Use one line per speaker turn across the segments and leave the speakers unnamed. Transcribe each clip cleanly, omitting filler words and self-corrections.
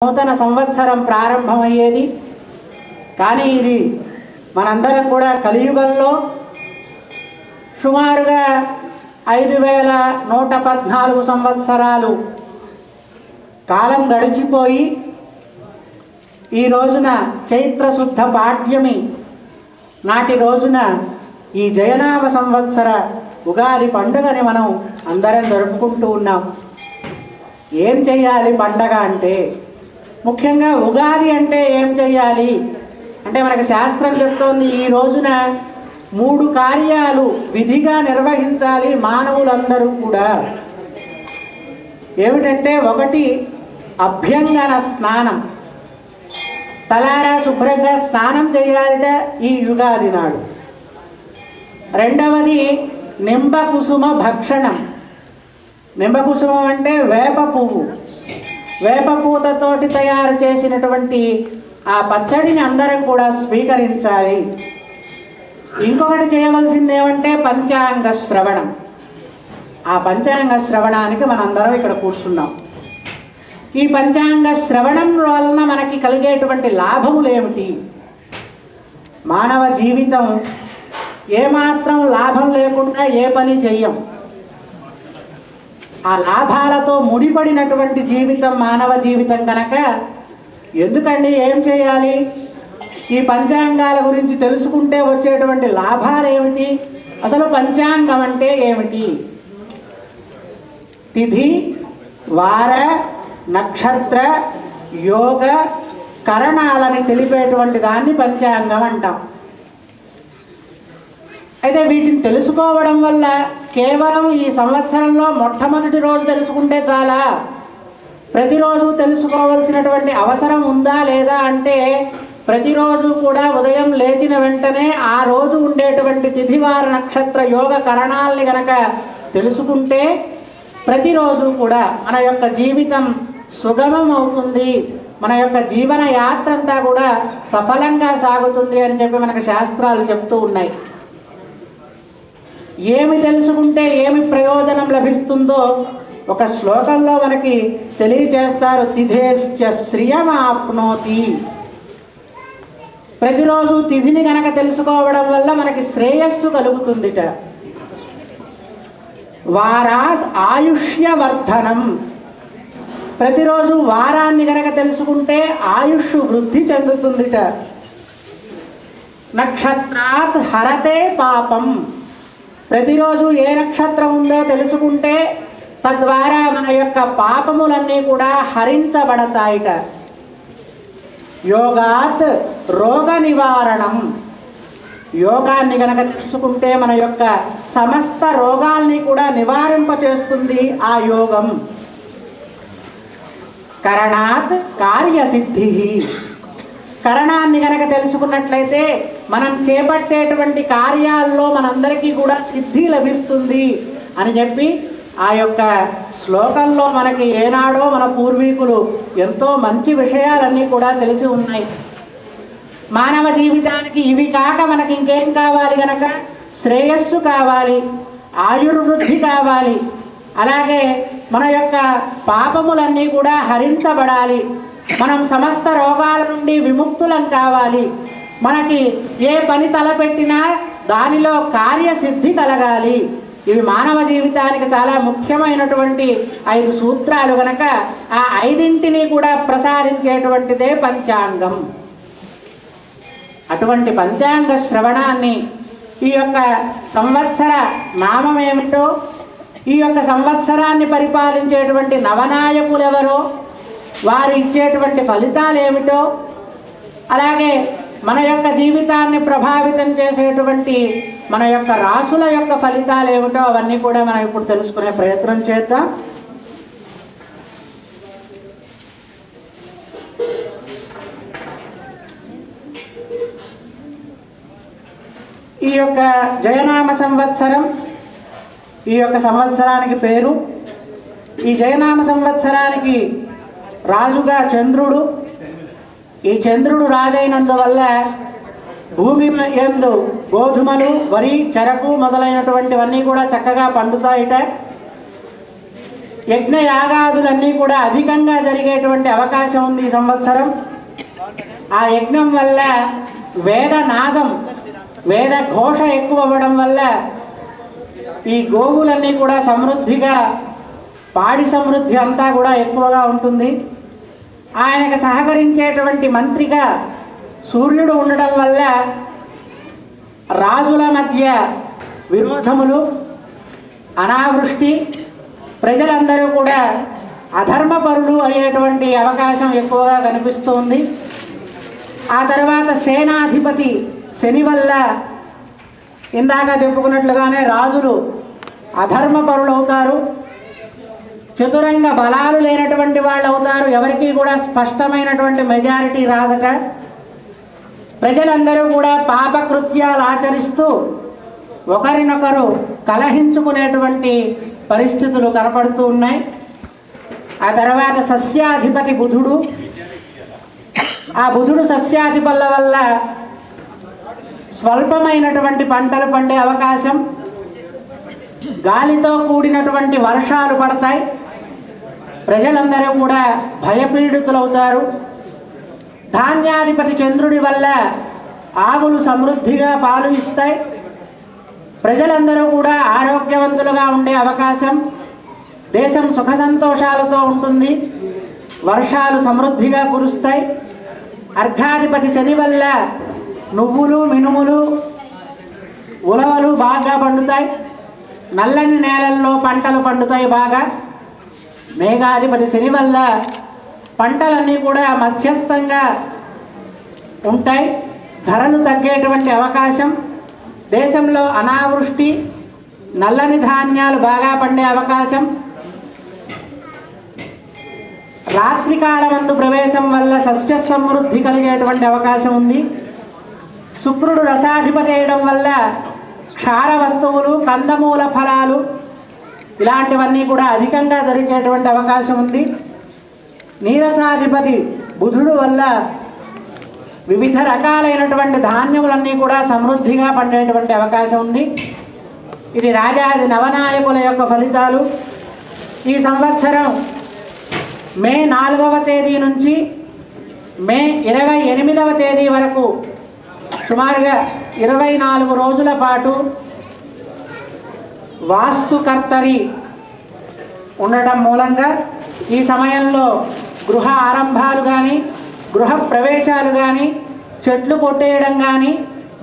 నూతన సంవత్సరం ప్రారంభమయ్యేది. కానీ ఇది మనందరం కూడా కలియుగంలో సుమారుగా 5114 సంవత్సరాలు కాలం గడిచిపోయి ఈ రోజున చైత్రశుద్ధ పాడ్యమి నాటి రోజున ఈ జయనామ సంవత్సర ఉగాది పండుగని మనం అందరం జరుపుకుంటూ ఉన్నాం. ఏం చేయాలి పండగ అంటే? ముఖ్యంగా ఉగాది అంటే ఏం చేయాలి అంటే మనకు శాస్త్రం చెప్తోంది ఈ రోజున 3 కార్యాలు విధిగా నిర్వహించాలి మానవులందరూ కూడా. ఏమిటంటే, ఒకటి అభ్యంగన స్నానం, తలారా శుభ్రంగా స్నానం చేయాలిట ఈ యుగాది నాడు. రెండవది నింబకుసుమ భక్షణం. నింబకుసుమం అంటే వేప పువ్వు, వేప పూతతోటి తయారు చేసినటువంటి ఆ పచ్చడిని అందరం కూడా స్వీకరించాలి. ఇంకొకటి చేయవలసింది ఏమంటే పంచాంగ శ్రవణం. ఆ పంచాంగ శ్రవణానికి మనందరం ఇక్కడ కూర్చున్నాం. ఈ పంచాంగ శ్రవణం వలన మనకి కలిగేటువంటి లాభములు ఏమిటి? మానవ జీవితం ఏమాత్రం లాభం లేకుండా ఏ పని చెయ్యం. ఆ లాభాలతో ముడిపడినటువంటి జీవితం మానవ జీవితం కనుక ఎందుకండి ఏం చేయాలి? ఈ పంచాంగాల గురించి తెలుసుకుంటే వచ్చేటువంటి లాభాలు ఏమిటి? అసలు పంచాంగం అంటే ఏమిటి? తిథి, వార, నక్షత్ర, యోగ, కరణాలని తెలిపేటువంటి దాన్ని పంచాంగం అంటాం. అయితే వీటిని తెలుసుకోవడం వల్ల కేవలం ఈ సంవత్సరంలో మొట్టమొదటి రోజు తెలుసుకుంటే చాలా? ప్రతిరోజు తెలుసుకోవాల్సినటువంటి అవసరం ఉందా లేదా అంటే, ప్రతిరోజు కూడా ఉదయం లేచిన వెంటనే ఆ రోజు ఉండేటువంటి తిథివార నక్షత్ర యోగ కరణాలని గనక తెలుసుకుంటే ప్రతిరోజు కూడా మన యొక్క జీవితం సుగమం అవుతుంది, మన యొక్క జీవన యాత్ర అంతా కూడా సఫలంగా సాగుతుంది అని చెప్పి మనకు శాస్త్రాలు చెప్తూ ఉన్నాయి. ఏమి తెలుసుకుంటే ఏమి ప్రయోజనం లభిస్తుందో ఒక శ్లోకంలో మనకి తెలియజేస్తారు. తిథేశ్చ శ్రియమాప్నోతి. ప్రతిరోజు తిథిని గనక తెలుసుకోవడం వల్ల మనకి శ్రేయస్సు కలుగుతుందిట. వారాత్ ఆయుష్యవర్ధనం. ప్రతిరోజు వారాన్ని గనక తెలుసుకుంటే ఆయుష్ వృద్ధి చెందుతుందిట. నక్షత్రాత్ హరతే పాపం. ప్రతిరోజు ఏ నక్షత్రం ఉందో తెలుసుకుంటే తద్వారా మన యొక్క పాపములన్నీ కూడా హరించబడతాయిట. యోగాత్ రోగ నివారణం. యోగాన్ని గనక తెలుసుకుంటే మన యొక్క సమస్త రోగాల్ని కూడా నివారింపచేస్తుంది ఆ యోగం. కరణాత్ కార్యసిద్ధి. కరణాన్ని గనక తెలుసుకున్నట్లయితే మనం చేపట్టేటువంటి కార్యాల్లో మనందరికీ కూడా సిద్ధి లభిస్తుంది అని చెప్పి ఆ యొక్క శ్లోకంలో మనకి ఏనాడో మన పూర్వీకులు ఎంతో మంచి విషయాలన్నీ కూడా తెలిసి ఉన్నాయి. మానవ జీవితానికి ఇవి కాక మనకి ఇంకేం కావాలి గనక? శ్రేయస్సు కావాలి, ఆయుర్వృద్ధి కావాలి, అలాగే మన యొక్క పాపములన్నీ కూడా హరించబడాలి, మనం సమస్త రోగాల నుండి విముక్తులం కావాలి, మనకి ఏ పని తలపెట్టినా దానిలో కార్యసిద్ధి కలగాలి. ఇవి మానవ జీవితానికి చాలా ముఖ్యమైనటువంటి 5 సూత్రాలు గనక ఆ 5ంటిని కూడా ప్రసారించేటువంటిదే పంచాంగం. అటువంటి పంచాంగ శ్రవణాన్ని, ఈ యొక్క సంవత్సర నామం ఏమిటో, ఈ యొక్క సంవత్సరాన్ని పరిపాలించేటువంటి నవనాయకులు ఎవరో, వారు ఇచ్చేటువంటి ఫలితాలు ఏమిటో, అలాగే మన యొక్క జీవితాన్ని ప్రభావితం చేసేటువంటి మన యొక్క రాసుల యొక్క ఫలితాలు ఏమిటో అవన్నీ కూడా మనం ఇప్పుడు తెలుసుకునే ప్రయత్నం చేద్దాం. ఈ యొక్క జయనామ సంవత్సరం, ఈ యొక్క సంవత్సరానికి పేరు. ఈ జయనామ సంవత్సరానికి రాజుగా చంద్రుడు. ఈ చంద్రుడు రాజైనందువల్ల భూమి యందు గోధుమలు, వరి, చెరకు మొదలైనటువంటివన్నీ కూడా చక్కగా పండుతాయిట. యజ్ఞయాగాదులన్నీ కూడా అధికంగా జరిగేటువంటి అవకాశం ఉంది ఈ సంవత్సరం. ఆ యజ్ఞం వల్ల వేదనాదం, వేద ఘోష ఎక్కువ అవ్వడం వల్ల ఈ గోవులన్నీ కూడా సమృద్ధిగా, పాడి సమృద్ధి అంతా కూడా ఎక్కువగా ఉంటుంది. ఆయనకు సహకరించేటువంటి మంత్రిగా సూర్యుడు ఉండడం వల్ల రాజుల మధ్య విరోధములు, అనావృష్టి, ప్రజలందరూ కూడా అధర్మపరులు అయ్యేటువంటి అవకాశం ఎక్కువగా కనిపిస్తుంది. ఆ తర్వాత సేనాధిపతి శని వల్ల ఇందాక చెప్పుకున్నట్లుగానే రాజులు అధర్మపరులు అవుతారు, చతురంగ బలాలు లేనటువంటి వాళ్ళు అవుతారు, ఎవరికి కూడా స్పష్టమైనటువంటి మెజారిటీ రాదట. ప్రజలందరూ కూడా పాపకృత్యాలు ఆచరిస్తూ ఒకరినొకరు కలహించుకునేటువంటి పరిస్థితులు కనపడుతూ ఉన్నాయి. ఆ తర్వాత సస్యాధిపతి బుధుడు, ఆ బుధుడు సస్యాధిపతుల వల్ల స్వల్పమైనటువంటి పంటలు పండే అవకాశం, గాలితో కూడినటువంటి వర్షాలు పడతాయి, ప్రజలందరూ కూడా భయపీడితులవుతారు. ధాన్యాధిపతి చంద్రుడి వల్ల ఆవులు సమృద్ధిగా పాలు ఇస్తాయి, ప్రజలందరూ కూడా ఆరోగ్యవంతులుగా ఉండే అవకాశం, దేశం సుఖ సంతోషాలతో ఉంటుంది, వర్షాలు సమృద్ధిగా కురుస్తాయి. అర్ఘాధిపతి శని వల్ల నువ్వులు, మినుములు, ఉలవలు బాగా పండుతాయి, నల్లని నేలల్లో పంటలు పండుతాయి బాగా. మేఘాధిపతి శని వల్ల పంటలన్నీ కూడా మధ్యస్థంగా ఉంటాయి, ధరలు తగ్గేటువంటి అవకాశం, దేశంలో అనావృష్టి, నల్లని ధాన్యాలు బాగా పండే అవకాశం. రాత్రికాలమందు ప్రవేశం వల్ల సస్య సమృద్ధి కలిగేటువంటి అవకాశం ఉంది. శుక్రుడు రసాధిపతి అయ్యడం వల్ల క్షార వస్తువులు, కందమూల ఫలాలు ఇలాంటివన్నీ కూడా అధికంగా దొరికేటువంటి అవకాశం ఉంది. నీరసాధిపతి బుధుడు వల్ల వివిధ రకాలైనటువంటి ధాన్యములన్నీ కూడా సమృద్ధిగా పండేటువంటి అవకాశం ఉంది. ఇది రాజాది నవనాయకుల యొక్క ఫలితాలు. ఈ సంవత్సరం మే 4వ తేదీ నుంచి మే 28వ తేదీ వరకు సుమారుగా 24 రోజుల పాటు వాస్తుకర్తరి ఉండటం మూలంగా ఈ సమయంలో గృహ ఆరంభాలు కానీ, గృహ ప్రవేశాలు కానీ, చెట్లు కొట్టేయడం కానీ,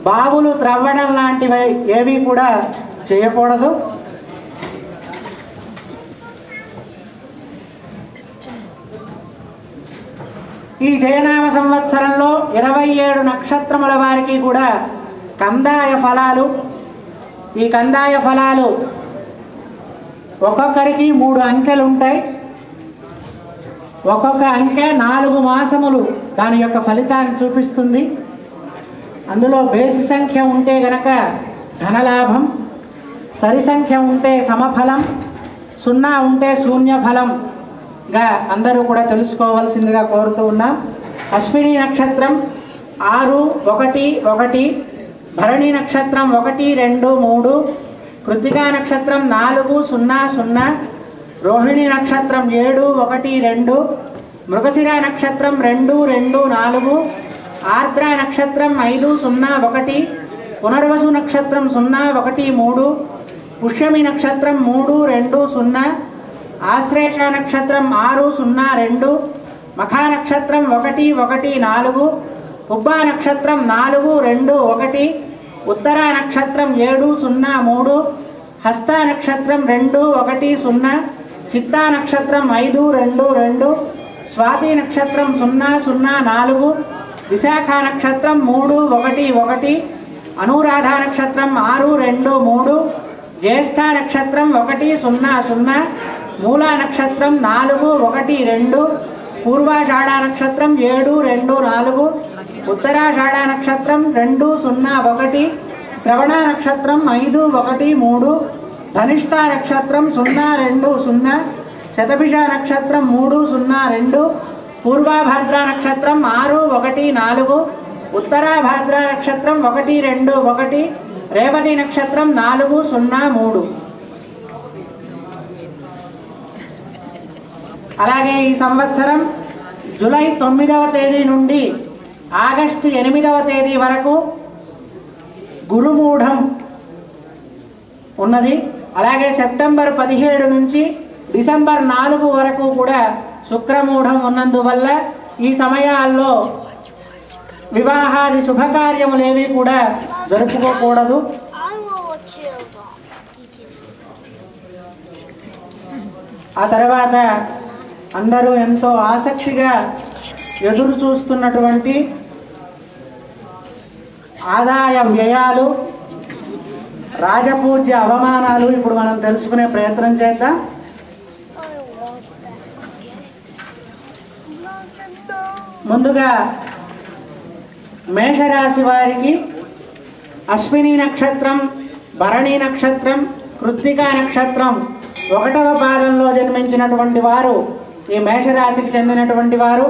బావులు త్రవ్వడం లాంటివి ఏవి కూడా చేయకూడదు. ఈ జయనామ సంవత్సరంలో 27 నక్షత్రముల వారికి కూడా కందాయ ఫలాలు. ఈ కందాయ ఫలాలు ఒక్కొక్కరికి 3 అంకెలు ఉంటాయి. ఒక్కొక్క అంకె 4 మాసములు దాని యొక్క ఫలితాన్ని చూపిస్తుంది. అందులో బేసి సంఖ్య ఉంటే గనక ధనలాభం, సరి సంఖ్య ఉంటే సమఫలం, 0 ఉంటే శూన్య ఫలంగా అందరూ కూడా తెలుసుకోవాల్సిందిగా కోరుతూ ఉన్నాం. అశ్విని నక్షత్రం 6, 1, 1, భరణి నక్షత్రం 1, 2, 3, కృతికా నక్షత్రం 4, 0, 0, రోహిణి నక్షత్రం 7, 1, 2, మృగశిర నక్షత్రం 2, 2, 4, ఆర్ద్ర నక్షత్రం 5, 0, 1, పునర్వసు నక్షత్రం 0, 1, 3, పుష్యమి నక్షత్రం 3, 2, 0, ఆశ్లేష నక్షత్రం 6, 0, 2, మఖా నక్షత్రం 1, 1, 4, ఉబ్బా నక్షత్రం 4, 2, 1, ఉత్తర నక్షత్రం 7, 0, 3, హస్త నక్షత్రం 2, 1, 0, చిత్తా నక్షత్రం 5, 2, 2, స్వాతి నక్షత్రం 0, 0, 4, విశాఖ నక్షత్రం 3, 1, 1, అనురాధ నక్షత్రం 6, 2, 3, జ్యేష్ఠ నక్షత్రం 1, 0, 0, మూలా నక్షత్రం 4, 1, 2, పూర్వాషాఢ నక్షత్రం 7, 2, 4, ఉత్తరాషాఢ నక్షత్రం 2, 0, 1, శ్రవణ నక్షత్రం 5, 1, 3, ధనిష్ట నక్షత్రం 0, 2, 0, శతభిష నక్షత్రం 3, 0, 2, పూర్వాభాద్ర నక్షత్రం 6, 1, 4, ఉత్తరాభాద్ర నక్షత్రం 1, 2, 1, రేవతి నక్షత్రం 4, 0, 3. అలాగే ఈ సంవత్సరం జూలై 9వ తేదీ నుండి ఆగస్టు 8వ తేదీ వరకు గురుమూఢం ఉన్నది. అలాగే సెప్టెంబర్ 17 నుంచి డిసెంబర్ 4 వరకు కూడా శుక్రమూఢం ఉన్నందువల్ల ఈ సమయాల్లో వివాహాది శుభకార్యములేవి కూడా జరుపుకోకూడదు. ఆ తర్వాత అందరూ ఎంతో ఆసక్తిగా ఎదురు చూస్తున్నటువంటి ఆదాయ వ్యయాలు, రాజపూజ్య అవమానాలు ఇప్పుడు మనం తెలుసుకునే ప్రయత్నం చేద్దాం. ముందుగా మేషరాశి వారికి అశ్విని నక్షత్రం, భరణి నక్షత్రం, కృత్తికా నక్షత్రం 1వ పాదంలో జన్మించినటువంటి వారు ఈ మేషరాశికి చెందినటువంటి వారు.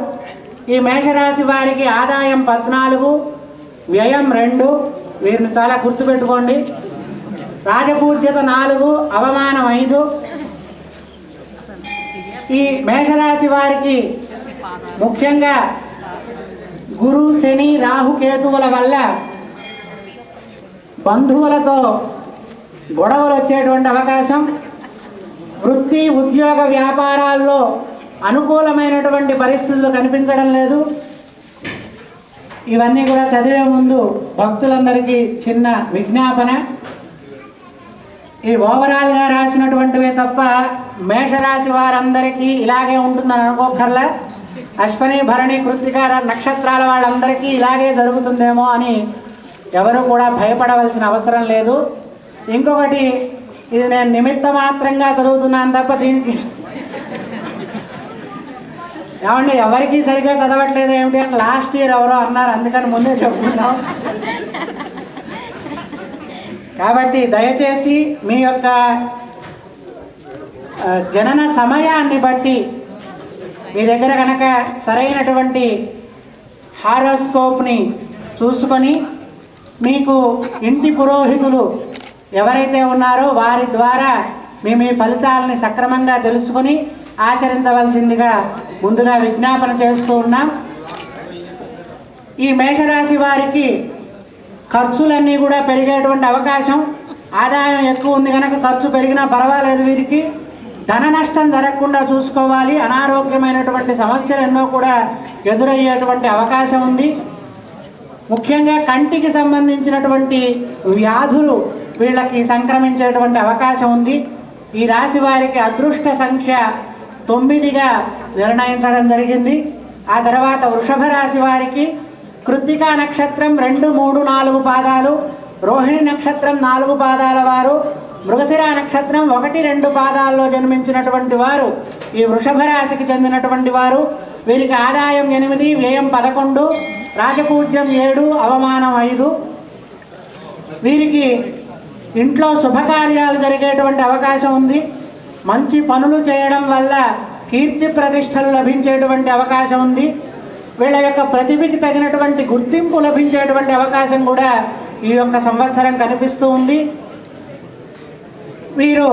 ఈ మేషరాశి వారికి ఆదాయం 14, వ్యయం 2. వీరిని చాలా గుర్తుపెట్టుకోండి. రాజపూజ్యత 4, అవమానం 5. ఈ మేషరాశి వారికి ముఖ్యంగా గురు, శని, రాహు, కేతువుల వల్ల బంధువులతో గొడవలు వచ్చేటువంటి అవకాశం, వృత్తి, ఉద్యోగ, వ్యాపారాల్లో అనుకూలమైనటువంటి పరిస్థితులు కనిపించడం లేదు. ఇవన్నీ కూడా చదివే ముందు భక్తులందరికీ చిన్న విజ్ఞాపన. ఈ ఓవరాల్గా రాసినటువంటివే తప్ప మేషరాశి వారందరికీ ఇలాగే ఉంటుందని అనుకోకర్లా. అశ్విని, భరణి, కృత్తిక నక్షత్రాల వాళ్ళందరికీ ఇలాగే జరుగుతుందేమో అని ఎవరు కూడా భయపడవలసిన అవసరం లేదు. ఇంకొకటి, ఇది నేను నిమిత్త మాత్రంగా చదువుతున్నాను తప్ప దీనికి ఏమండి ఎవరికి సరిగ్గా చదవట్లేదు ఏమిటి అని లాస్ట్ ఇయర్ ఎవరో అన్నారు, అందుకని ముందే చెప్తున్నాం. కాబట్టి దయచేసి మీ యొక్క జనన సమయాన్ని బట్టి మీ దగ్గర కనుక సరైనటువంటి హారోస్కోప్ని చూసుకొని మీకు ఇంటి పురోహితులు ఎవరైతే ఉన్నారో వారి ద్వారా మీ ఫలితాలని సక్రమంగా తెలుసుకొని ఆచరించవలసిందిగా ముందుగా విజ్ఞాపన చేస్తూ ఉన్నాం. ఈ మేషరాశి వారికి ఖర్చులన్నీ కూడా పెరిగేటువంటి అవకాశం. ఆదాయం ఎక్కువ ఉంది కనుక ఖర్చు పెరిగినా పర్వాలేదు. వీరికి ధన నష్టం జరగకుండా చూసుకోవాలి. అనారోగ్యమైనటువంటి సమస్యలు ఎన్నో కూడా ఎదురయ్యేటువంటి అవకాశం ఉంది. ముఖ్యంగా కంటికి సంబంధించినటువంటి వ్యాధులు వీళ్ళకి సంక్రమించేటువంటి అవకాశం ఉంది. ఈ రాశి వారికి అదృష్ట సంఖ్య 9గా నిర్ణయించడం జరిగింది. ఆ తర్వాత వృషభ రాశి వారికి కృత్తికా నక్షత్రం 2, 3, 4 పాదాలు, రోహిణి నక్షత్రం 4 పాదాల వారు, మృగశిర నక్షత్రం 1, 2 పాదాల్లో జన్మించినటువంటి వారు ఈ వృషభ రాశికి చెందినటువంటి వారు. వీరికి ఆదాయం 8, వ్యయం 11, రాజపూజ్యం 7, అవమానం 5. వీరికి ఇంట్లో శుభకార్యాలు జరిగేటువంటి అవకాశం ఉంది. మంచి పనులు చేయడం వల్ల కీర్తి ప్రతిష్టలు లభించేటువంటి అవకాశం ఉంది. వీళ్ళ యొక్క ప్రతిభకి తగినటువంటి గుర్తింపు లభించేటువంటి అవకాశం కూడా ఈ యొక్క సంవత్సరం కనిపిస్తూ ఉంది. వీరు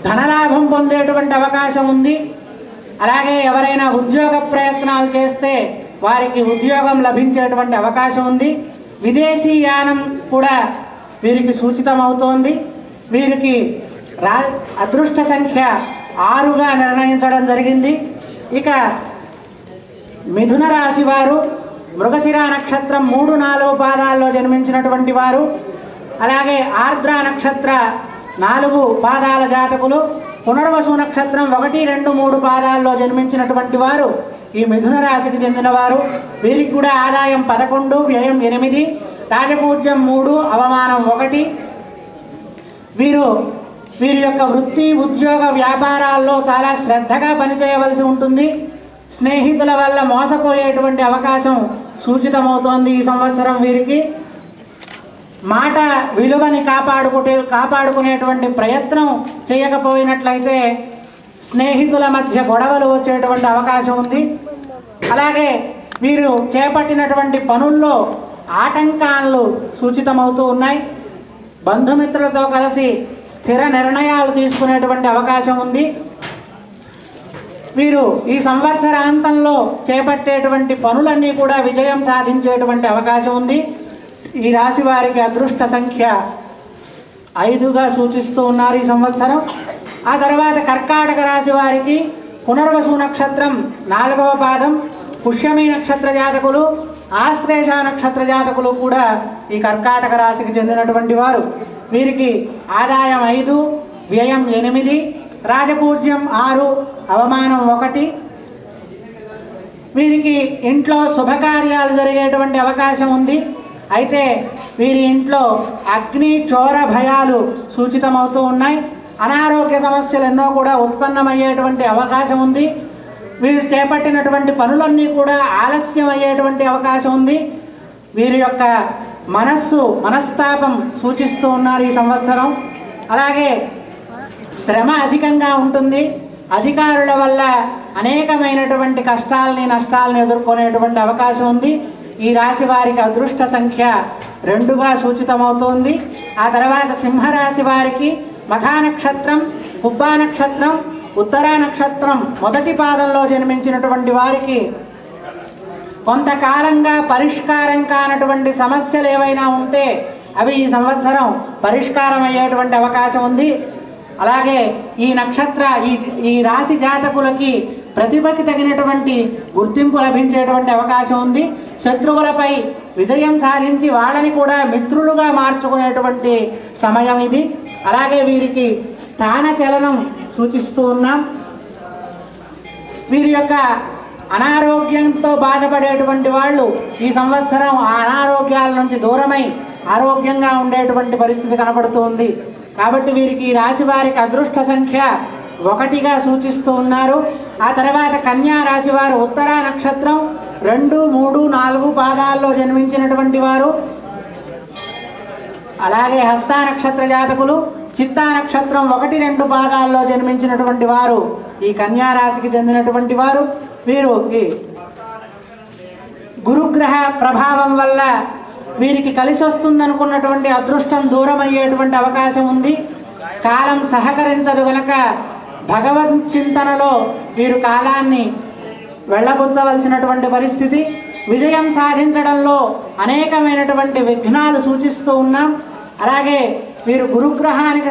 ధనలాభం పొందేటువంటి అవకాశం ఉంది. అలాగే ఎవరైనా ఉద్యోగ ప్రయత్నాలు చేస్తే వారికి ఉద్యోగం లభించేటువంటి అవకాశం ఉంది. విదేశీ యానం కూడా వీరికి సూచితమవుతోంది. వీరికి అదృష్ట సంఖ్య 6గా నిర్ణయించడం జరిగింది. ఇక మిథున రాశి వారు మృగశిర నక్షత్రం 3, 4 పాదాల్లో జన్మించినటువంటి వారు, అలాగే ఆర్ద్ర నక్షత్ర 4 పాదాల జాతకులు, పునర్వసు నక్షత్రం 1, 2, 3 పాదాల్లో జన్మించినటువంటి వారు ఈ మిథున రాశికి చెందినవారు. వీరికి కూడా ఆదాయం 11, వ్యయం 8, రాజపూజ్యం 3, అవమానం 1. వీరి యొక్క వృత్తి, ఉద్యోగ, వ్యాపారాల్లో చాలా శ్రద్ధగా పనిచేయవలసి ఉంటుంది. స్నేహితుల వల్ల మోసపోయేటువంటి అవకాశం సూచితమవుతోంది ఈ సంవత్సరం. వీరికి మాట విలువని కాపాడుకునేటువంటి ప్రయత్నం చేయకపోయినట్లయితే స్నేహితుల మధ్య గొడవలు వచ్చేటువంటి అవకాశం ఉంది. అలాగే వీరు చేపట్టినటువంటి పనుల్లో ఆటంకాలు సూచితమవుతూ ఉన్నాయి. బంధుమిత్రులతో కలిసి స్థిర నిర్ణయాలు తీసుకునేటువంటి అవకాశం ఉంది. వీరు ఈ సంవత్సరాంతంలో చేపట్టేటువంటి పనులన్నీ కూడా విజయం సాధించేటువంటి అవకాశం ఉంది. ఈ రాశి వారికి అదృష్ట సంఖ్య 5గా సూచిస్తూ ఉన్నారు ఈ సంవత్సరం. ఆ తర్వాత కర్కాటక రాశి వారికి పునర్వసు నక్షత్రం 4వ పాదం, పుష్యమి నక్షత్ర జాతకులు, ఆశ్లేష నక్షత్ర జాతకులు కూడా ఈ కర్కాటక రాశికి చెందినటువంటి వారు. వీరికి ఆదాయం 5, వ్యయం 8, రాజపూజ్యం 6, అవమానం 1. వీరికి ఇంట్లో శుభకార్యాలు జరిగేటువంటి అవకాశం ఉంది. అయితే వీరి ఇంట్లో అగ్ని చోర భయాలు సూచితమవుతూ ఉన్నాయి. అనారోగ్య సమస్యలు ఎన్నో కూడా ఉత్పన్నమయ్యేటువంటి అవకాశం ఉంది. వీరు చేపట్టినటువంటి పనులన్నీ కూడా ఆలస్యం అయ్యేటువంటి అవకాశం ఉంది. వీరి యొక్క మనస్తాపం సూచిస్తూ ఉన్నారు ఈ సంవత్సరం. అలాగే శ్రమ అధికంగా ఉంటుంది. అధికారుల వల్ల అనేకమైనటువంటి కష్టాలని నష్టాలను ఎదుర్కొనేటువంటి అవకాశం ఉంది. ఈ రాశి వారికి అదృష్ట సంఖ్య 2గా సూచితమవుతోంది. ఆ తర్వాత సింహరాశి వారికి మఖా నక్షత్రం, పుబ్బా నక్షత్రం, ఉత్తరా నక్షత్రం మొదటి పాదంలో జన్మించినటువంటి వారికి కొంతకాలంగా పరిష్కారం కానటువంటి సమస్యలు ఏవైనా ఉంటే అవి ఈ సంవత్సరం పరిష్కారం అయ్యేటువంటి అవకాశం ఉంది. అలాగే ఈ నక్షత్ర ఈ రాశి జాతకులకి ప్రతిభకి తగినటువంటి గుర్తింపు లభించేటువంటి అవకాశం ఉంది. శత్రువులపై విజయం సాధించి వాళ్ళని కూడా మిత్రులుగా మార్చుకునేటువంటి సమయం ఇది. అలాగే వీరికి స్థాన చలనం సూచిస్తూ ఉన్నాం. వీరి యొక్క అనారోగ్యంతో బాధపడేటువంటి వాళ్ళు ఈ సంవత్సరం ఆ అనారోగ్యాల నుంచి దూరమై ఆరోగ్యంగా ఉండేటువంటి పరిస్థితి కనబడుతుంది. కాబట్టి వీరికి ఈ రాశి వారికి అదృష్ట సంఖ్య 1గా సూచిస్తూ ఉన్నారు. ఆ తర్వాత కన్యా రాశి వారు ఉత్తరా నక్షత్రం 2, 3, 4 పాదాల్లో జన్మించినటువంటి వారు. అలాగే హస్తా నక్షత్ర జాతకులు చిత్తా నక్షత్రం 1, 2 పాదాల్లో జన్మించినటువంటి వారు ఈ కన్యా రాశికి చెందినటువంటి వారు. వీరు ఈ గురుగ్రహ ప్రభావం వల్ల వీరికి కలిసి వస్తుందనుకున్నటువంటి అదృష్టం దూరం అయ్యేటువంటి అవకాశం ఉంది. కాలం సహకరించదు గనక భగవత్ చింతనలో వీరు కాలాన్ని వెళ్ళబుచ్చవలసినటువంటి పరిస్థితి. విజయం సాధించడంలో అనేకమైనటువంటి విఘ్నాలు సూచిస్తూ ఉన్నాం. అలాగే వీరు గురుగ్రహానికి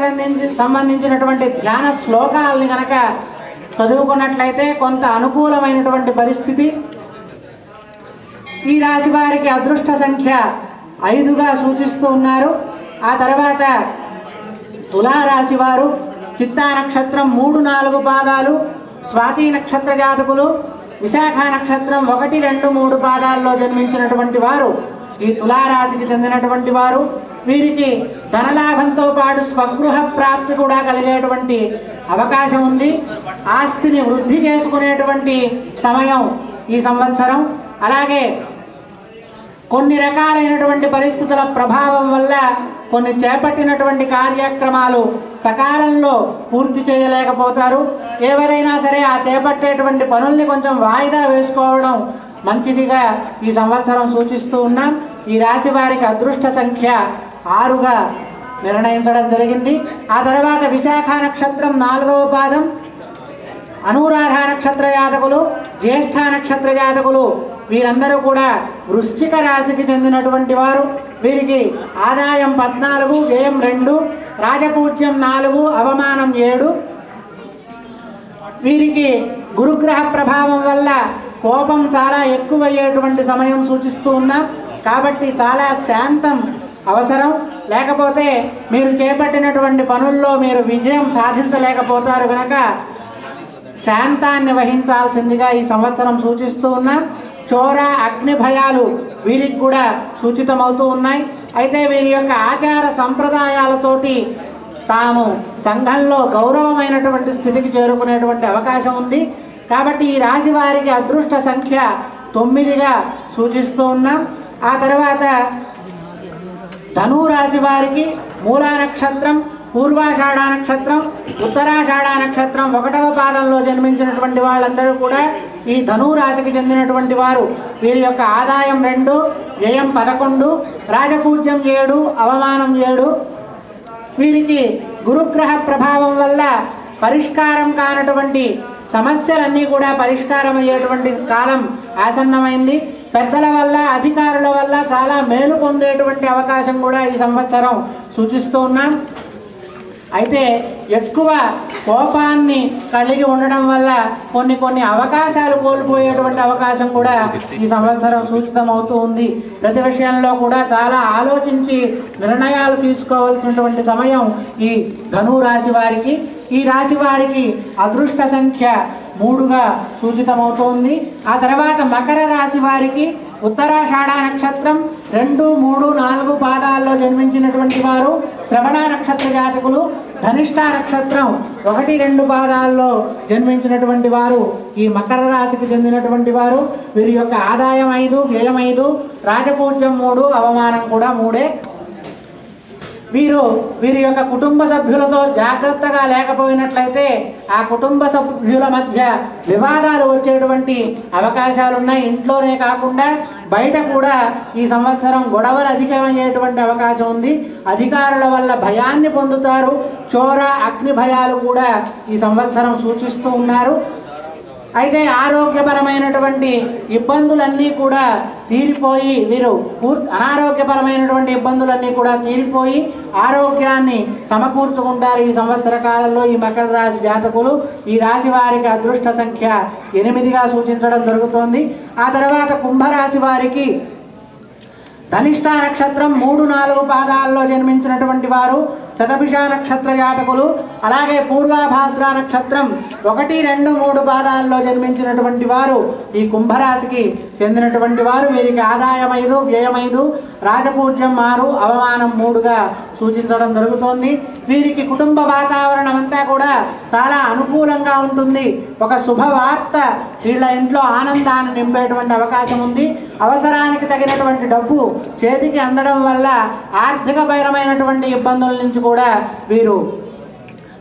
సంబంధించినటువంటి ధ్యాన శ్లోకాలని కనుక చదువుకున్నట్లయితే కొంత అనుకూలమైనటువంటి పరిస్థితి. ఈ రాశి వారికి అదృష్ట సంఖ్య 5గా సూచిస్తూ ఉన్నారు. ఆ తర్వాత తులారాశి వారు చిత్తా నక్షత్రం 3, 4 పాదాలు, స్వాతి నక్షత్ర జాతకులు విశాఖ నక్షత్రం 1, 2, 3 పాదాల్లో జన్మించినటువంటి వారు ఈ తులారాశికి చెందినటువంటి వారు. వీరికి ధనలాభంతో పాటు స్వగృహ ప్రాప్తి కూడా కలిగేటువంటి అవకాశం ఉంది. ఆస్తిని వృద్ధి చేసుకునేటువంటి సమయం ఈ సంవత్సరం. అలాగే కొన్ని రకాలైనటువంటి పరిస్థితుల ప్రభావం వల్ల కొన్ని చేపట్టినటువంటి కార్యక్రమాలు సకాలంలో పూర్తి చేయలేకపోతారు. ఎవరైనా సరే ఆ చేపట్టేటువంటి పనుల్ని కొంచెం వాయిదా వేసుకోవడం మంచిదిగా ఈ సంవత్సరం సూచిస్తూ ఉన్నాం. ఈ రాశి వారికి అదృష్ట సంఖ్య 6గా నిర్ణయించడం జరిగింది. ఆ తర్వాత విశాఖ నక్షత్రం 4వ పాదం, అనురాధ నక్షత్ర జాతకులు, జ్యేష్ఠ నక్షత్ర జాతకులు వీరందరూ కూడా వృశ్చిక రాశికి చెందినటువంటి వారు. వీరికి ఆదాయం 14, వ్యయం 2, రాజపూజ్యం 4, అవమానం 7. వీరికి గురుగ్రహ ప్రభావం వల్ల కోపం చాలా ఎక్కువయ్యేటువంటి సమయం సూచిస్తూ ఉన్నాం. కాబట్టి చాలా శాంతం అవసరం. లేకపోతే మీరు చేపట్టినటువంటి పనుల్లో మీరు విజయం సాధించలేకపోతారు కనుక శాంతాన్ని వహించాల్సిందిగా ఈ సంవత్సరం సూచిస్తూ ఉన్నాం. చోర అగ్ని భయాలు వీరికి కూడా సూచితమవుతూ ఉన్నాయి. అయితే వీరి యొక్క ఆచార సంప్రదాయాలతోటి తాము సంఘంలో గౌరవమైనటువంటి స్థితికి చేరుకునేటువంటి అవకాశం ఉంది. కాబట్టి ఈ రాశి వారికి అదృష్ట సంఖ్య 9గా సూచిస్తూ ఉన్నాం. ఆ తర్వాత ధనురాశి వారికి మూలా నక్షత్రం, పూర్వాషాఢ నక్షత్రం, ఉత్తరాషాఢ నక్షత్రం 1వ పాదంలో జన్మించినటువంటి వాళ్ళందరూ కూడా ఈ ధనురాశికి చెందినటువంటి వారు. వీరి యొక్క ఆదాయం 2, వ్యయం 11, రాజపూజ్యం 7, అవమానం 7. వీరికి గురుగ్రహ ప్రభావం వల్ల పరిష్కారం కానటువంటి సమస్యలన్నీ కూడా పరిష్కారం అయ్యేటువంటి కాలం ఆసన్నమైంది. పెద్దల వల్ల అధికారుల వల్ల చాలా మేలు పొందేటువంటి అవకాశం కూడా ఈ సంవత్సరం సూచిస్తూ ఉన్నాం. అయితే ఎక్కువ కోపాన్ని కలిగి ఉండడం వల్ల కొన్ని అవకాశాలు కోల్పోయేటువంటి అవకాశం కూడా ఈ సంవత్సరం సూచితం అవుతూ ఉంది. ప్రతి విషయంలో కూడా చాలా ఆలోచించి నిర్ణయాలు తీసుకోవాల్సినటువంటి సమయం ఈ ధను రాశి వారికి. ఈ రాశి వారికి అదృష్ట సంఖ్య 3గా సూచితమవుతోంది. ఆ తర్వాత మకర రాశి వారికి ఉత్తరాషాఢ నక్షత్రం 2, 3, 4 పాదాల్లో జన్మించినటువంటి వారు, శ్రవణ నక్షత్ర జాతకులు, ధనిష్ట నక్షత్రం 1, 2 పాదాల్లో జన్మించినటువంటి వారు ఈ మకర రాశికి చెందినటువంటి వారు. వీరి యొక్క ఆదాయం 5, వ్యయం 5, రాజపూజ్యం 3, అవమానం కూడా 3. వీరి యొక్క కుటుంబ సభ్యులతో జాగ్రత్తగా లేకపోయినట్లయితే ఆ కుటుంబ సభ్యుల మధ్య వివాదాలు వచ్చేటువంటి అవకాశాలు ఉన్నాయి. ఇంట్లోనే కాకుండా బయట కూడా ఈ సంవత్సరం గొడవలు అధికమయ్యేటువంటి అవకాశం ఉంది. అధికారుల వల్ల భయాన్ని పొందుతారు. చోర అగ్ని భయాలు కూడా ఈ సంవత్సరం సూచిస్తూ ఉన్నారు. అయితే ఆరోగ్యపరమైనటువంటి ఇబ్బందులన్నీ కూడా తీరిపోయి అనారోగ్యపరమైనటువంటి ఇబ్బందులన్నీ కూడా తీరిపోయి ఆరోగ్యాన్ని సమకూర్చుకుంటారు ఈ సంవత్సర కాలంలో ఈ మకర రాశి జాతకులు. ఈ రాశి వారికి అదృష్ట సంఖ్య 8గా సూచించడం జరుగుతోంది. ఆ తర్వాత కుంభరాశి వారికి ధనిష్ట నక్షత్రం 3, 4 పాదాల్లో జన్మించినటువంటి వారు, శతభిష నక్షత్ర జాతకులు, అలాగే పూర్వభాద్ర నక్షత్రం 1, 2, 3 పాదాల్లో జన్మించినటువంటి వారు ఈ కుంభరాశికి చెందినటువంటి వారు. వీరికి ఆదాయం 5, వ్యయం 5, రాజపూజ్యం 6, అవమానం 3గా సూచించడం జరుగుతోంది. వీరికి కుటుంబ వాతావరణం అంతా కూడా చాలా అనుకూలంగా ఉంటుంది. ఒక శుభవార్త వీళ్ళ ఇంట్లో ఆనందాన్ని నింపేటువంటి అవకాశం ఉంది. అవసరానికి తగినటువంటి డబ్బు చేతికి అందడం వల్ల ఆర్థికపరమైనటువంటి ఇబ్బందుల నుంచి కూడా వీరు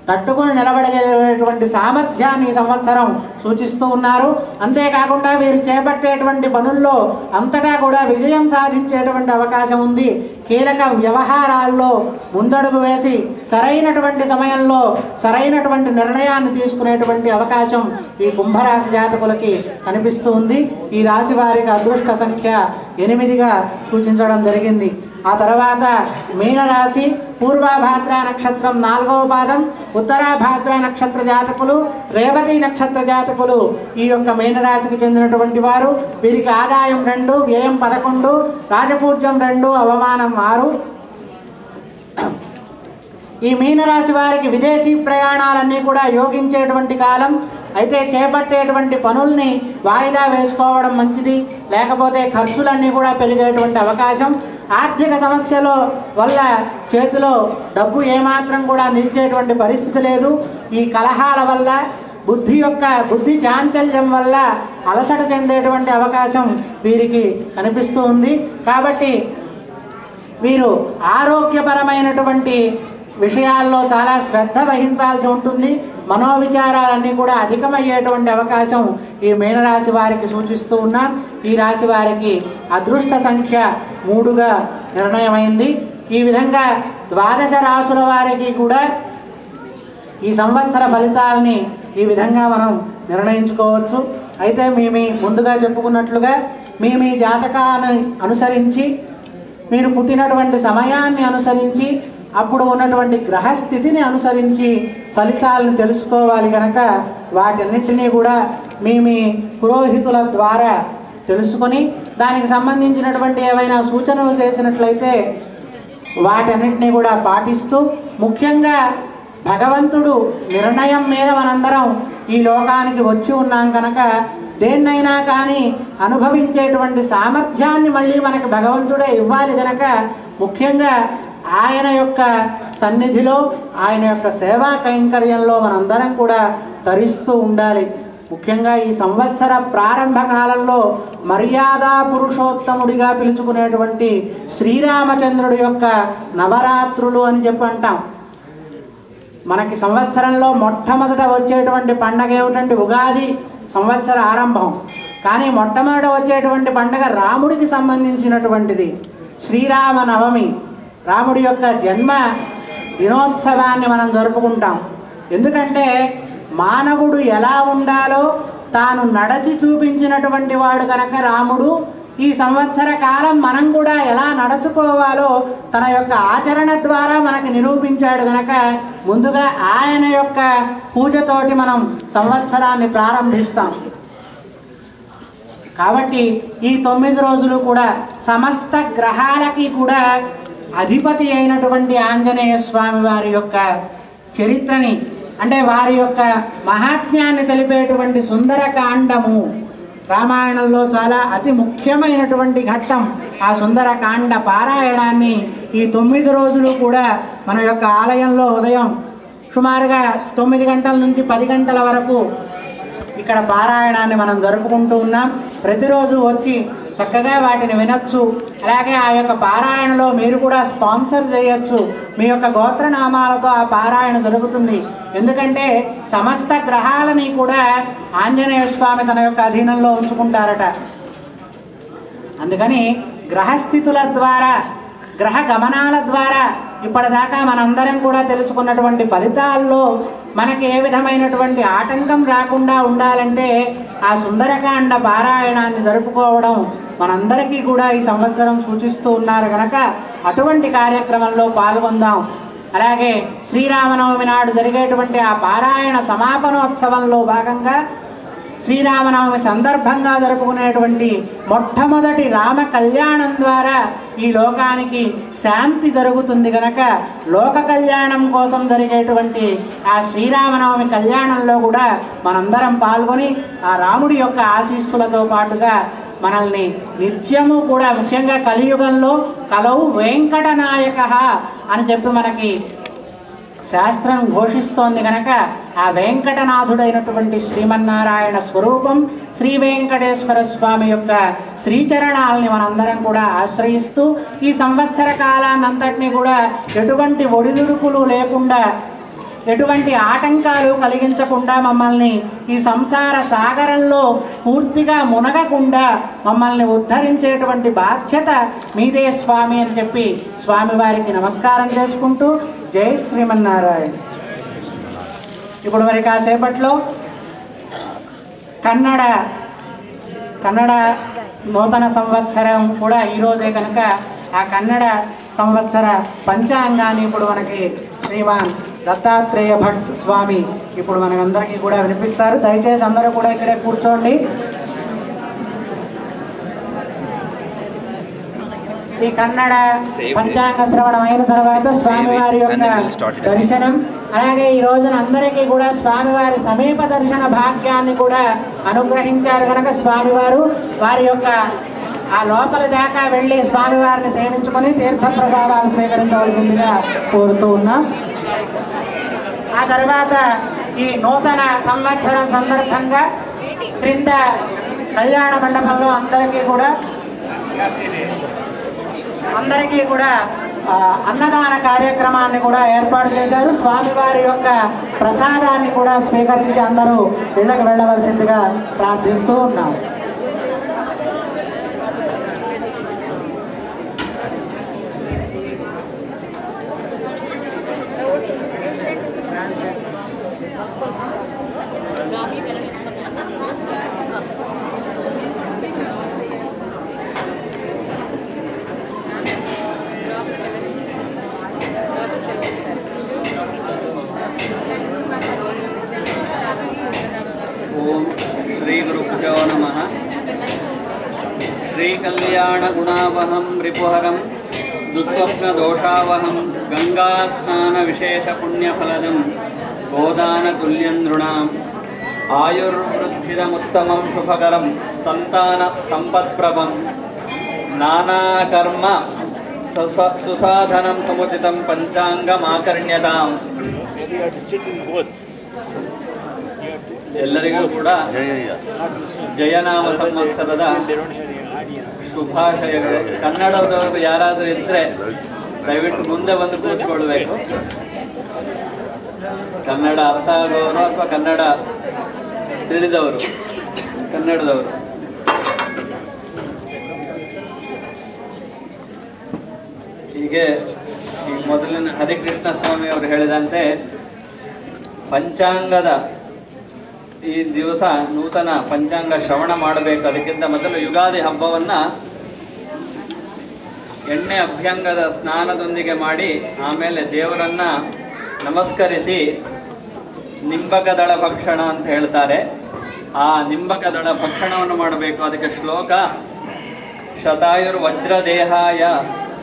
తట్టుకుని నిలబడగలిగేటువంటి సామర్థ్యాన్ని ఈ సంవత్సరం సూచిస్తూ ఉన్నారు. అంతేకాకుండా వీరు చేపట్టేటువంటి పనుల్లో అంతటా కూడా విజయం సాధించేటువంటి అవకాశం ఉంది. కీలక వ్యవహారాల్లో ముందడుగు వేసి సరైనటువంటి సమయంలో సరైనటువంటి నిర్ణయాన్ని తీసుకునేటువంటి అవకాశం ఈ కుంభరాశి జాతకులకి కనిపిస్తూ ఉంది. ఈ రాశి వారికి అదృష్ట సంఖ్య 8గా సూచించడం జరిగింది. ఆ తర్వాత మీనరాశి పూర్వభాద్ర నక్షత్రం 4వ పాదం, ఉత్తరాభాద్ర నక్షత్ర జాతకులు, రేవతి నక్షత్ర జాతకులు ఈ యొక్క మీనరాశికి చెందినటువంటి వారు. వీరికి ఆదాయం 2, వ్యయం 11, రాజపూజ్యం 2, అవమానం 6. ఈ మీనరాశి వారికి విదేశీ ప్రయాణాలన్నీ కూడా యోగించేటువంటి కాలం. అయితే చేపట్టేటువంటి పనుల్ని వాయిదా వేసుకోవడం మంచిది, లేకపోతే ఖర్చులన్నీ కూడా పెరిగేటువంటి అవకాశం. ఆర్థిక సమస్యల వల్ల చేతిలో డబ్బు ఏమాత్రం కూడా నిలిచేటువంటి పరిస్థితి లేదు. ఈ కలహాల వల్ల బుద్ధి చాంచల్యం వల్ల అలసట చెందేటువంటి అవకాశం వీరికి కనిపిస్తూ ఉంది. కాబట్టి వీరు ఆరోగ్యపరమైనటువంటి విషయాల్లో చాలా శ్రద్ధ వహించాల్సి ఉంటుంది. మనోవిచారాలన్నీ కూడా అధికమయ్యేటువంటి అవకాశం ఈ మీనరాశి వారికి సూచిస్తూ ఉన్నాం. ఈ రాశి వారికి అదృష్ట సంఖ్య 3గా నిర్ణయమైంది. ఈ విధంగా 12 రాశుల వారికి కూడా ఈ సంవత్సర ఫలితాలని ఈ విధంగా మనం నిర్ణయించుకోవచ్చు. అయితే ముందుగా చెప్పుకున్నట్లుగా మీ జాతకాన్ని అనుసరించి, మీరు పుట్టినటువంటి సమయాన్ని అనుసరించి, అప్పుడు ఉన్నటువంటి గ్రహస్థితిని అనుసరించి ఫలితాలను తెలుసుకోవాలి కనుక వాటన్నింటినీ కూడా మీ పురోహితుల ద్వారా తెలుసుకొని దానికి సంబంధించినటువంటి ఏవైనా సూచనలు చేసినట్లయితే వాటన్నింటినీ కూడా పాటిస్తూ, ముఖ్యంగా భగవంతుడు నిర్ణయం మీద మనందరం ఈ లోకానికి వచ్చి ఉన్నాం కనుక దేన్నైనా కానీ అనుభవించేటువంటి సామర్థ్యాన్ని మళ్ళీ మనకు భగవంతుడే ఇవ్వాలి కనుక ముఖ్యంగా ఆయన యొక్క సన్నిధిలో, ఆయన యొక్క సేవా కైంకర్యంలో మనందరం కూడా తరిస్తూ ఉండాలి. ముఖ్యంగా ఈ సంవత్సర ప్రారంభ కాలంలో మర్యాదా పురుషోత్తముడిగా పిలుచుకునేటువంటి శ్రీరామచంద్రుడి యొక్క నవరాత్రులు అని చెప్పి అంటాం. మనకి సంవత్సరంలో మొట్టమొదట వచ్చేటువంటి పండగ ఏమిటంటే ఉగాది, సంవత్సర ఆరంభం. కానీ మొట్టమొదట వచ్చేటువంటి పండగ రాముడికి సంబంధించినటువంటిది శ్రీరామ నవమి. రాముడి యొక్క జన్మ దినోత్సవాన్ని మనం జరుపుకుంటాం. ఎందుకంటే మానవుడు ఎలా ఉండాలో తాను నడచి చూపించినటువంటి వాడు కనుక రాముడు. ఈ సంవత్సర కాలం మనం కూడా ఎలా నడుచుకోవాలో తన యొక్క ఆచరణ ద్వారా మనకు నిరూపించాడు కనుక ముందుగా ఆయన యొక్క పూజతోటి మనం సంవత్సరాన్ని ప్రారంభిస్తాం. కాబట్టి ఈ 9 రోజులు కూడా సమస్త గ్రహాలకి కూడా అధిపతి అయినటువంటి ఆంజనేయ స్వామి వారి యొక్క చరిత్రని, అంటే వారి యొక్క మహాత్మ్యాన్ని తెలిపేటువంటి సుందరకాండము రామాయణంలో చాలా అతి ముఖ్యమైనటువంటి ఘట్టం. ఆ సుందరకాండ పారాయణాన్ని ఈ 9 రోజులు కూడా మన యొక్క ఆలయంలో ఉదయం సుమారుగా 9 గంటల నుంచి 10 గంటల వరకు ఇక్కడ పారాయణాన్ని మనం జరుపుకుంటూ ఉన్నాం. ప్రతిరోజు వచ్చి చక్కగా వాటిని వినొచ్చు. అలాగే ఆ యొక్క పారాయణలో మీరు కూడా స్పాన్సర్ చేయొచ్చు. మీ యొక్క గోత్రనామాలతో ఆ పారాయణ జరుగుతుంది. ఎందుకంటే సమస్త గ్రహాలని కూడా ఆంజనేయ స్వామి తన యొక్క అధీనంలో ఉంచుకుంటారట. అందుకని గ్రహస్థితుల ద్వారా, గ్రహ గమనాల ద్వారా ఇప్పటిదాకా మనందరం కూడా తెలుసుకున్నటువంటి ఫలితాల్లో మనకి ఏ విధమైనటువంటి ఆటంకం రాకుండా ఉండాలంటే ఆ సుందరకాండ పారాయణాన్ని జరుపుకోవడం మనందరికీ కూడా ఈ సంవత్సరం సూచిస్తూ ఉన్నారు కనుక అటువంటి కార్యక్రమంలో పాల్గొందాం. అలాగే శ్రీరామనవమి నాడు జరిగేటువంటి ఆ పారాయణ సమాపనోత్సవంలో భాగంగా శ్రీరామనవమి సందర్భంగా జరుపుకునేటువంటి మొట్టమొదటి రామ కళ్యాణం ద్వారా ఈ లోకానికి శాంతి జరుగుతుంది కనుక లోక కళ్యాణం కోసం జరిగేటువంటి ఆ శ్రీరామనవమి కళ్యాణంలో కూడా మనందరం పాల్గొని ఆ రాముడి యొక్క ఆశీస్సులతో పాటుగా మనల్ని నిత్యము కూడా, ముఖ్యంగా కలియుగంలో కలవు వెంకటనాయక అని చెప్పి మనకి శాస్త్రం ఘోషిస్తోంది కనుక ఆ వెంకటనాథుడైనటువంటి శ్రీమన్నారాయణ స్వరూపం శ్రీ వెంకటేశ్వర స్వామి యొక్క శ్రీచరణాలని మనందరం కూడా ఆశ్రయిస్తూ ఈ సంవత్సర కాలాన్నంతటినీ కూడా ఎటువంటి ఒడిదుడుకులు లేకుండా, ఎటువంటి ఆటంకాలు కలిగించకుండా మమ్మల్ని ఈ సంసార సాగరంలో పూర్తిగా మునగకుండా మమ్మల్ని ఉద్ధరించేటువంటి బాధ్యత మీదే స్వామి అని చెప్పి స్వామివారికి నమస్కారం చేసుకుంటూ జై శ్రీమన్నారాయణ. ఇప్పుడు మరి కాసేపట్లో కన్నడ నూతన సంవత్సరం కూడా ఈరోజే కనుక ఆ కన్నడ సంవత్సర పంచాంగాన్ని ఇప్పుడు మనకి శ్రీమాన్ దత్తాత్రేయ భట్ స్వామి ఇప్పుడు మనకందరికీ కూడా వినిపిస్తారు. దయచేసి అందరూ కూడా ఇక్కడే కూర్చోండి. ఈ కన్నడ పంచాంగ శ్రవణం అయిన తర్వాత స్వామివారి యొక్క దర్శనం, అలాగే ఈ రోజున అందరికీ కూడా స్వామివారి సమీప దర్శన భాగ్యాన్ని కూడా అనుగ్రహించారు కనుక స్వామివారు వారి యొక్క ఆ లోపలి దాకా వెళ్ళి స్వామివారిని సేవించుకొని తీర్థ ప్రసాదాలు స్వీకరించవలసిందిగా కోరుతూ ఉన్నాం. ఆ తర్వాత ఈ నూతన సంవత్సరం సందర్భంగా క్రింద కళ్యాణ మండపంలో అందరికీ కూడా అన్నదాన కార్యక్రమాన్ని కూడా ఏర్పాటు చేశారు. స్వామివారి యొక్క ప్రసాదాన్ని కూడా స్వీకరించి అందరూ ఇళ్ళకి వెళ్ళవలసిందిగా ప్రార్థిస్తూ ఉన్నాం.
श्रीकल्याणगुणावहं रिपुहरं दुःस्वप्नदोषावहं गङ्गास्नानविशेषपुण्यफलदं गोदानतुल्यं नृणाम् आयुर्वृद्धिदमुत्तमं शुभकरं सन्तानसम्पत्प्रभं नानाकर्म सुसाधनं समुचितं पञ्चाङ्गमाकर्ण्यताम्. ಎಲ್ಲರಿಗೂ ಕೂಡ ಜಯನಾಮ ಸಂವತ್ಸರದ ಶುಭಾಶಯಗಳು. ಕನ್ನಡದವರು ಯಾರಾದರೂ ಇದ್ದರೆ ದಯವಿಟ್ಟು ಮುಂದೆ ಬಂದು ಕೂತ್ಕೊಳ್ಬೇಕು. ಕನ್ನಡ ಅರ್ಥ ಆಗೋರು ಅಥವಾ ಕನ್ನಡ ತಿಳಿದವರು, ಕನ್ನಡದವರು. ಹೀಗೆ ಈ ಮೊದಲಿನ ಹರಿಕೃಷ್ಣ ಸ್ವಾಮಿ ಅವರು ಹೇಳಿದಂತೆ ಪಂಚಾಂಗದ ಈ ದಿವಸ ನೂತನ ಪಂಚಾಂಗ ಶ್ರವಣ ಮಾಡಬೇಕು. ಅದಕ್ಕಿಂತ ಮೊದಲು ಯುಗಾದಿ ಹಬ್ಬವನ್ನು ಎಣ್ಣೆ ಅಭ್ಯಂಗದ ಸ್ನಾನದೊಂದಿಗೆ ಮಾಡಿ ಆಮೇಲೆ ದೇವರನ್ನು ನಮಸ್ಕರಿಸಿ ನಿಂಬಕದಳ ಭಕ್ಷಣ ಅಂತ ಹೇಳ್ತಾರೆ. ಆ ನಿಂಬಕದಳ ಭಕ್ಷಣವನ್ನು ಮಾಡಬೇಕು. ಅದಕ್ಕೆ ಶ್ಲೋಕ ಶತಾಯುರ್ವಜ್ರದೇಹಾಯ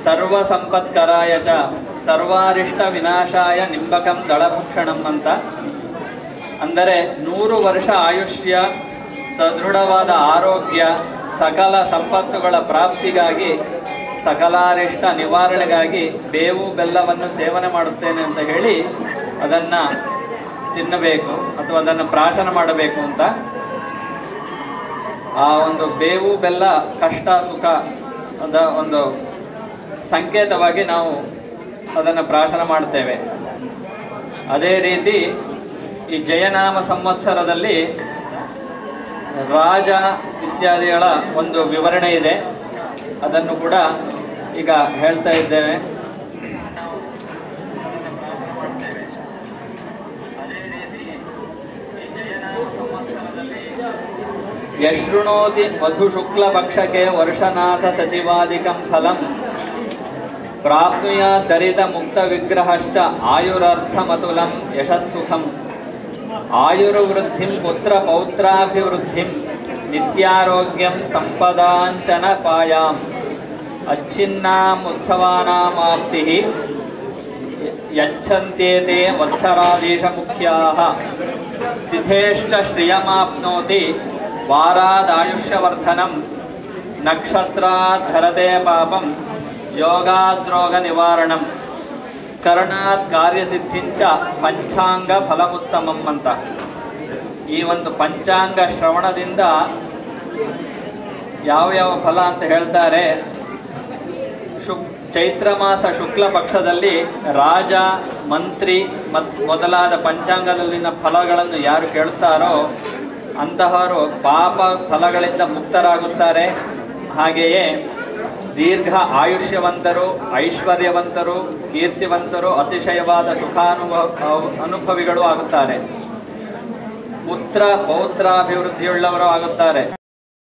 ಸರ್ವ ಸಂಪತ್ಕರಾಯ ಚ ಸರ್ವಾರಿಷ್ಟ ವಿನಾಶಾಯ ನಿಂಬಕಂ ದಳಭಕ್ಷಣಂ ಅಂತ. ಅಂದರೆ 100 ವರ್ಷ ಆಯುಷ್ಯ, ಸದೃಢವಾದ ಆರೋಗ್ಯ, ಸಕಲ ಸಂಪತ್ತುಗಳ ಪ್ರಾಪ್ತಿಗಾಗಿ, ಸಕಲಾರಿಷ್ಟ ನಿವಾರಣೆಗಾಗಿ ಬೇವು ಬೆಲ್ಲವನ್ನು ಸೇವನೆ ಮಾಡುತ್ತೇನೆ ಅಂತ ಹೇಳಿ ಅದನ್ನು ತಿನ್ನಬೇಕು ಅಥವಾ ಅದನ್ನು ಪ್ರಾಶನ ಮಾಡಬೇಕು ಅಂತ. ಆ ಒಂದು ಬೇವು ಬೆಲ್ಲ ಕಷ್ಟ ಸುಖ ಅದ ಒಂದು ಸಂಕೇತವಾಗಿ ನಾವು ಅದನ್ನು ಪ್ರಾಶನ ಮಾಡ್ತೇವೆ. ಅದೇ ರೀತಿ ಈ ಜಯನಾಮ ಸಂವತ್ಸರದಲ್ಲಿ ರಾಜ ಇತ್ಯಾದಿಗಳ ಒಂದು ವಿವರಣೆ ಇದೆ. ಅದನ್ನು ಕೂಡ ಈಗ ಹೇಳ್ತಾ ಇದ್ದೇವೆ. ಯಶೃಣೋತಿ ಮಧು ಶುಕ್ಲ ಪಕ್ಷಕ್ಕೆ ವರ್ಷನಾಥ ಸಚಿವಾದಿಕಂ ಫಲಂ ಪ್ರಾಪ್ನುಯಾತ್ ದರಿತ ಮುಕ್ತ ವಿಗ್ರಹಶ್ಚ ಆಯುರರ್ಥಮತುಲಂ ಯಶಸ್ಸುಖಂ ಆಯುರ್ವೃದ್ಧಿಂ ಪುತ್ರ ಪೌತ್ರಾಭಿವೃದ್ಧಿಂ ನಿತ್ಯಾರೋಗ್ಯಂ ಸಂಪದಾಂಚನ ಪಾಯಾಂ ಅಚ್ಛಿನ್ನಾಂ ಉತ್ಸವಾನಾಮಾಪ್ತಿಃ ಯಚ್ಛಂತ್ಯೇತೆ ವತ್ಸರಾಧೀಶ ಮುಖ್ಯಾಃ ತಿಥೇಶ್ಚ ಶ್ರಿಯಮಾಪ್ನೋತಿ ವಾರಾದಾಯುಷ್ಯವರ್ಧನಂ ನಕ್ಷತ್ರಾತ್ ಧರತೆ ಪಾಪಂ ಯೋಗಾದ್ರೋಗ ನಿವಾರಣಂ ಕರ್ಣಾತ್ ಕಾರ್ಯಸಿದ್ಧಿಂಚ ಪಂಚಾಂಗ ಫಲಮುತ್ತಮಂ ಅಂತ. ಈ ಒಂದು ಪಂಚಾಂಗ ಶ್ರವಣದಿಂದ ಯಾವ ಫಲ ಅಂತ ಹೇಳ್ತಾರೆ. ಚೈತ್ರ ಮಾಸ ಶುಕ್ಲ ಪಕ್ಷದಲ್ಲಿ ರಾಜ, ಮಂತ್ರಿ ಮೊದಲಾದ ಪಂಚಾಂಗದಲ್ಲಿನ ಫಲಗಳನ್ನು ಯಾರು ಕೇಳುತ್ತಾರೋ ಅಂತಹವರು ಪಾಪ ಫಲಗಳಿಂದ ಮುಕ್ತರಾಗುತ್ತಾರೆ. ಹಾಗೆಯೇ ದೀರ್ಘ ಆಯುಷ್ಯವಂತರು, ಐಶ್ವರ್ಯವಂತರು, ಕೀರ್ತಿವಂತರು, ಅತಿಶಯವಾದ ಅನುಭವಿಗಳು ಆಗುತ್ತಾರೆ. ಪುತ್ರ ಪೌತ್ರಾಭಿವೃದ್ಧಿಯುಳ್ಳವರು ಆಗುತ್ತಾರೆ.